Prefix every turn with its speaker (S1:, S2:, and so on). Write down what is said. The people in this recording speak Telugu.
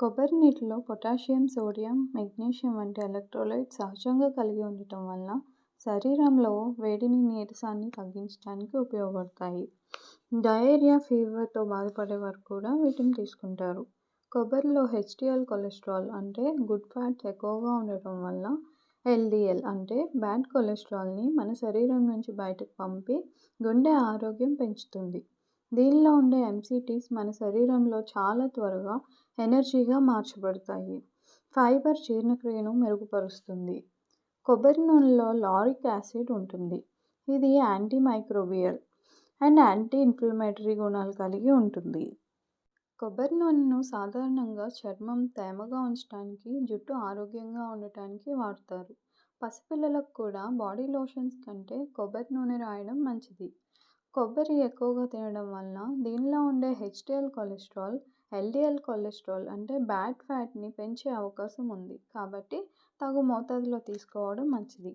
S1: కొబ్బరి నీటిలో పొటాషియం, సోడియం, మెగ్నీషియం వంటి ఎలక్ట్రోలైట్స్ సహజంగా కలిగి ఉండటం వల్ల శరీరంలో వేడిని, నీరసాన్ని తగ్గించడానికి ఉపయోగపడతాయి. డయేరియా, ఫీవర్తో బాధపడేవారు కూడా వీటిని తీసుకుంటారు. కొబ్బరిలో హెచ్డిఎల్ కొలెస్ట్రాల్ అంటే గుడ్ ఫ్యాట్స్ ఎక్కువగా ఉండటం వల్ల ఎల్డిఎల్ అంటే బ్యాడ్ కొలెస్ట్రాల్ని మన శరీరం నుంచి బయటకు పంపి గుండె ఆరోగ్యం పెంచుతుంది. దీనిలో ఉండే ఎంసిటీస్ మన శరీరంలో చాలా త్వరగా ఎనర్జీగా మార్చబడతాయి. ఫైబర్ జీర్ణక్రియను మెరుగుపరుస్తుంది. కొబ్బరి నూనెలో లారిక్ యాసిడ్ ఉంటుంది. ఇది యాంటీమైక్రోబియల్ అండ్ యాంటీ ఇన్ఫ్లమేటరీ గుణాలు కలిగి ఉంటుంది. కొబ్బరి నూనెను సాధారణంగా చర్మం తేమగా ఉంచడానికి, జుట్టు ఆరోగ్యంగా ఉండటానికి వాడతారు. పసిపిల్లలకు కూడా బాడీ లోషన్స్ కంటే కొబ్బరి నూనె రాయడం మంచిది. కొబ్బరి ఎక్కువగా తినడం వలన దీనిలో ఉండే హెచ్డిఎల్ కొలెస్ట్రాల్, ఎల్డిఎల్ కొలెస్ట్రాల్ అంటే బ్యాడ్ ఫ్యాట్ని పెంచే అవకాశం ఉంది. కాబట్టి తగు మోతాదులో తీసుకోవడం మంచిది.